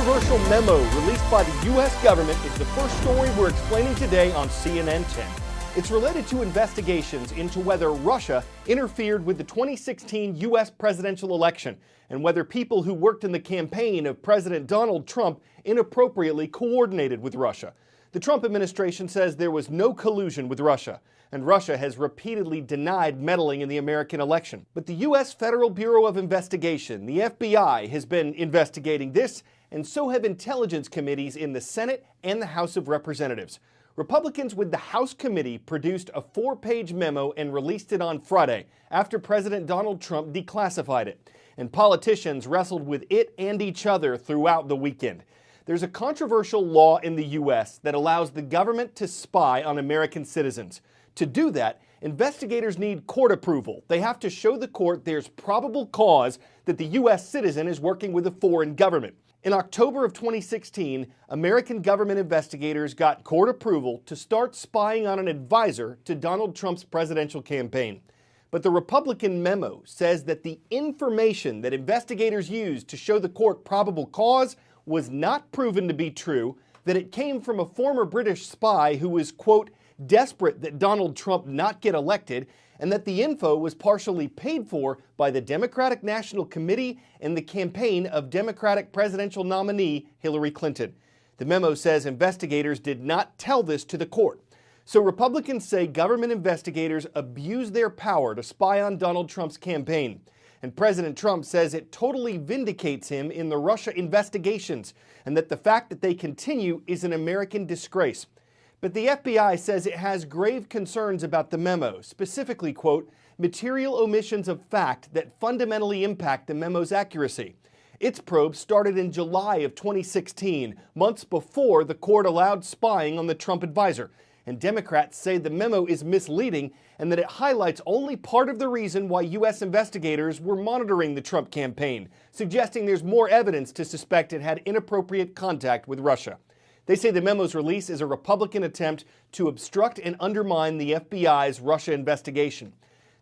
controversial memo released by the U.S. government is the first story we're explaining today on CNN 10. It's related to investigations into whether Russia interfered with the 2016 U.S. presidential election and whether people who worked in the campaign of President Donald Trump inappropriately coordinated with Russia. The Trump administration says there was no collusion with Russia, and Russia has repeatedly denied meddling in the American election. But the U.S. Federal Bureau of Investigation, the FBI, has been investigating this, and so have intelligence committees in the Senate and the House of Representatives. Republicans with the House committee produced a 4-page memo and released it on Friday after President Donald Trump declassified it. And politicians wrestled with it and each other throughout the weekend. There's a controversial law in the U.S. that allows the government to spy on American citizens. To do that, investigators need court approval. They have to show the court there's probable cause that the U.S. citizen is working with a foreign government. In October of 2016, American government investigators got court approval to start spying on an advisor to Donald Trump's presidential campaign. But the Republican memo says that the information that investigators used to show the court probable cause was not proven to be true, that it came from a former British spy who was, quote, desperate that Donald Trump not get elected, and that the info was partially paid for by the Democratic National Committee and the campaign of Democratic presidential nominee Hillary Clinton. The memo says investigators did not tell this to the court. So Republicans say government investigators abused their power to spy on Donald Trump's campaign. And President Trump says it totally vindicates him in the Russia investigations, and that the fact that they continue is an American disgrace. But the FBI says it has grave concerns about the memo, specifically, quote, material omissions of fact that fundamentally impact the memo's accuracy. Its probe started in July of 2016, months before the court allowed spying on the Trump advisor. And Democrats say the memo is misleading and that it highlights only part of the reason why U.S. investigators were monitoring the Trump campaign, suggesting there's more evidence to suspect it had inappropriate contact with Russia. They say the memo's release is a Republican attempt to obstruct and undermine the FBI's Russia investigation.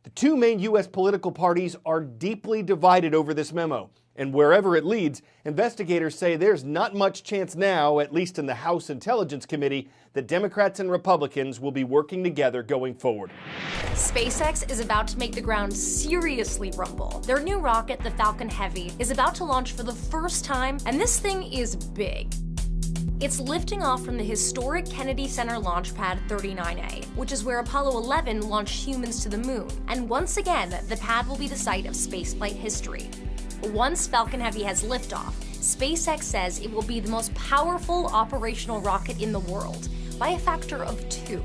The two main U.S. political parties are deeply divided over this memo, and wherever it leads, investigators say there's not much chance now, at least in the House Intelligence Committee, that Democrats and Republicans will be working together going forward. SpaceX is about to make the ground seriously rumble. Their new rocket, the Falcon Heavy, is about to launch for the first time, and this thing is big. It's lifting off from the historic Kennedy Center Launch Pad 39A, which is where Apollo 11 launched humans to the moon. And once again, the pad will be the site of spaceflight history. Once Falcon Heavy has liftoff, SpaceX says it will be the most powerful operational rocket in the world, by a factor of 2.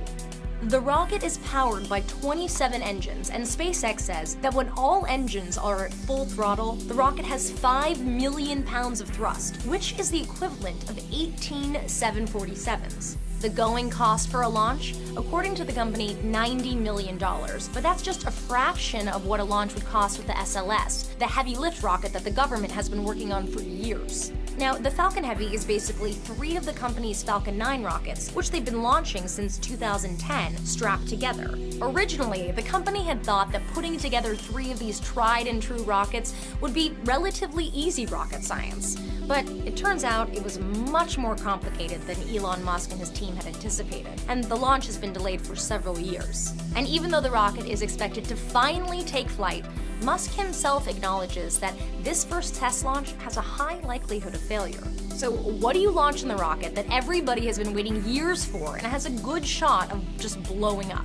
The rocket is powered by 27 engines, and SpaceX says that when all engines are at full throttle, the rocket has 5 million pounds of thrust, which is the equivalent of 18 747s. The going cost for a launch? According to the company, $90 million, but that's just a fraction of what a launch would cost with the SLS, the heavy lift rocket that the government has been working on for years. Now, the Falcon Heavy is basically 3 of the company's Falcon 9 rockets, which they've been launching since 2010, strapped together. Originally, the company had thought that putting together 3 of these tried and true rockets would be relatively easy rocket science. But it turns out it was much more complicated than Elon Musk and his team had anticipated, and the launch has been delayed for several years. And even though the rocket is expected to finally take flight, Musk himself acknowledges that this first test launch has a high likelihood of failure. So what do you launch in the rocket that everybody has been waiting years for and has a good shot of just blowing up?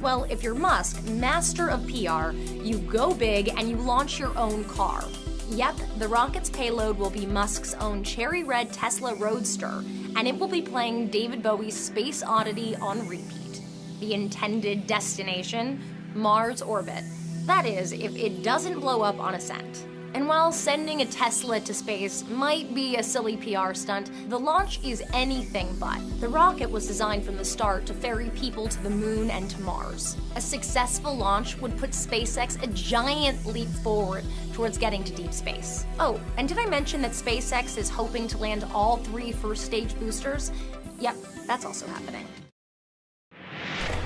Well, if you're Musk, master of PR, you go big and you launch your own car. Yep, the rocket's payload will be Musk's own cherry red Tesla Roadster, and it will be playing David Bowie's Space Oddity on repeat. The intended destination? Mars orbit. That is, if it doesn't blow up on ascent. And while sending a Tesla to space might be a silly PR stunt, the launch is anything but. The rocket was designed from the start to ferry people to the moon and to Mars. A successful launch would put SpaceX a giant leap forward towards getting to deep space. Oh, and did I mention that SpaceX is hoping to land all 3 first-stage boosters? Yep, that's also happening.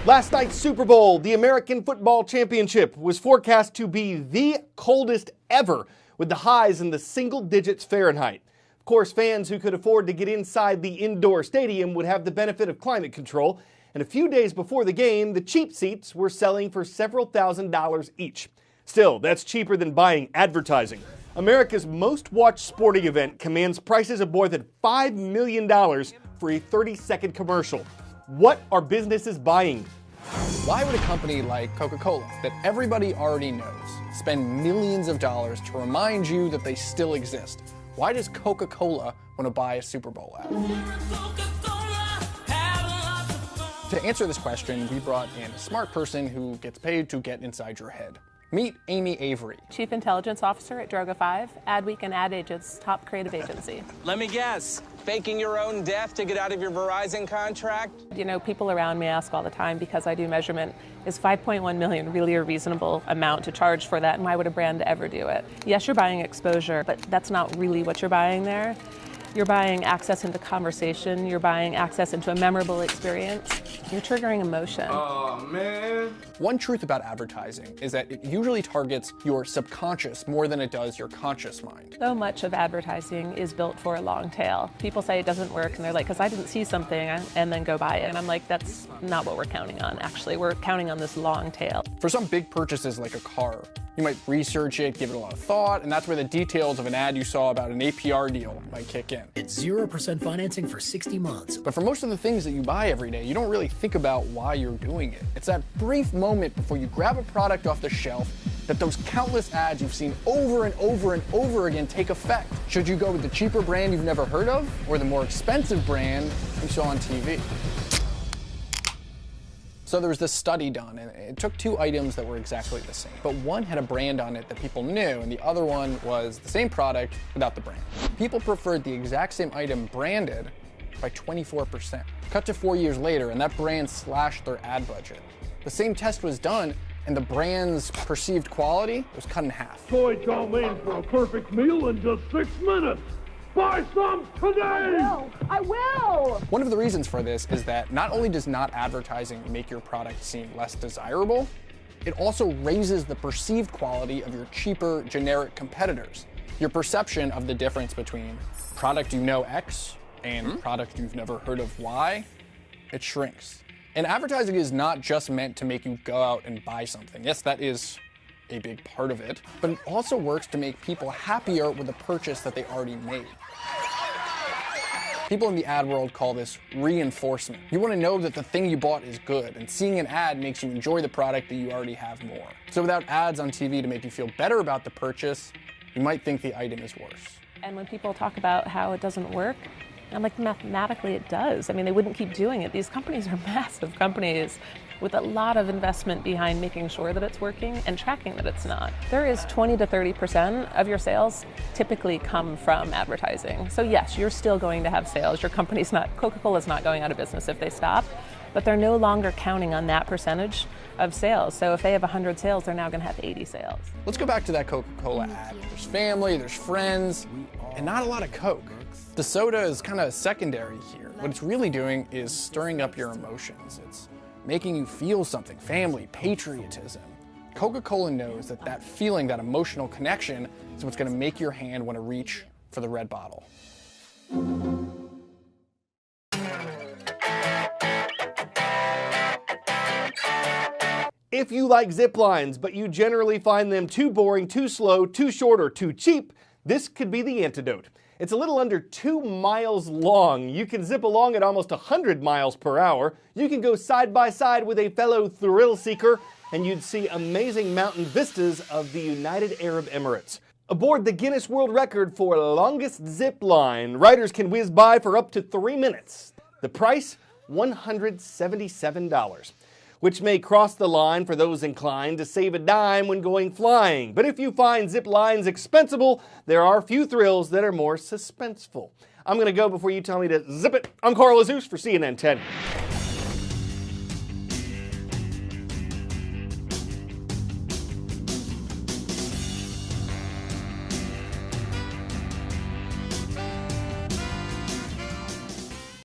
Last night's Super Bowl, the American Football Championship, was forecast to be the coldest ever, with the highs in the single digits Fahrenheit. Of Of course, fans who could afford to get inside the indoor stadium would have the benefit of climate control, and a few days before the game, the cheap seats were selling for several $1,000s each. Still, that's cheaper than buying advertising. America's most watched sporting event commands prices of more than $5 million for a 30-second commercial. What are businesses buying? Why would a company like Coca-Cola, that everybody already knows, spend millions of dollars to remind you that they still exist? Why does Coca-Cola want to buy a Super Bowl ad? To answer this question, we brought in a smart person who gets paid to get inside your head. Meet Amy Avery. Chief Intelligence Officer at Droga5, Adweek and Ad Agent's top creative agency. Let me guess, faking your own death to get out of your Verizon contract? You know, people around me ask all the time, because I do measurement, is $5.1 million really a reasonable amount to charge for that, and why would a brand ever do it? Yes, you're buying exposure, but that's not really what you're buying there. You're buying access into conversation, you're buying access into a memorable experience, you're triggering emotion. Oh, man. One truth about advertising is that it usually targets your subconscious more than it does your conscious mind. So much of advertising is built for a long tail. People say it doesn't work, and they're like, because I didn't see something, and then go buy it. And I'm like, that's not what we're counting on, actually. We're counting on this long tail. For some big purchases like a car, you might research it, give it a lot of thought, and that's where the details of an ad you saw about an APR deal might kick in. It's 0% financing for 60 months. But for most of the things that you buy every day, you don't really think about why you're doing it. It's that brief moment before you grab a product off the shelf that those countless ads you've seen over and over and over again take effect. Should you go with the cheaper brand you've never heard of, or the more expensive brand you saw on TV? So there was this study done, and it took two items that were exactly the same. But one had a brand on it that people knew, and the other one was the same product without the brand. People preferred the exact same item branded by 24%. Cut to 4 years later, and that brand slashed their ad budget. The same test was done, and the brand's perceived quality was cut in half. Boy, chow mein for a perfect meal in just 6 minutes. Buy some today! I will! One of the reasons for this is that not only does not advertising make your product seem less desirable, it also raises the perceived quality of your cheaper, generic competitors. Your perception of the difference between product you know X and product you've never heard of Y, it shrinks. And advertising is not just meant to make you go out and buy something. Yes, that is a big part of it, but it also works to make people happier with a purchase that they already made. People in the ad world call this reinforcement. You want to know that the thing you bought is good, and seeing an ad makes you enjoy the product that you already have more. So without ads on TV to make you feel better about the purchase, you might think the item is worse. And when people talk about how it doesn't work, I'm like, mathematically it does. I mean, they wouldn't keep doing it. These companies are massive companies with a lot of investment behind making sure that it's working and tracking that it's not. There is 20 to 30% of your sales typically come from advertising. So yes, you're still going to have sales. Your company's not, Coca-Cola's not going out of business if they stop, but they're no longer counting on that percentage of sales. So if they have 100 sales, they're now gonna have 80 sales. Let's go back to that Coca-Cola ad. There's family, there's friends, and not a lot of Coke. The soda is kind of secondary here. What it's really doing is stirring up your emotions. It's making you feel something, family, patriotism. Coca-Cola knows that that feeling, that emotional connection, is what's gonna make your hand want to reach for the red bottle. If you like zip lines, but you generally find them too boring, too slow, too short, or too cheap, this could be the antidote. It's a little under 2 miles long. You can zip along at almost 100 miles per hour. You can go side by side with a fellow thrill seeker, and you'd see amazing mountain vistas of the United Arab Emirates. Aboard the Guinness World Record for longest zip line, riders can whiz by for up to 3 minutes. The price, $177. Which may cross the line for those inclined to save a dime when going flying. But if you find zip lines expensible, there are few thrills that are more suspenseful. I'm going to go before you tell me to zip it. I'm Carl Azus for CNN 10.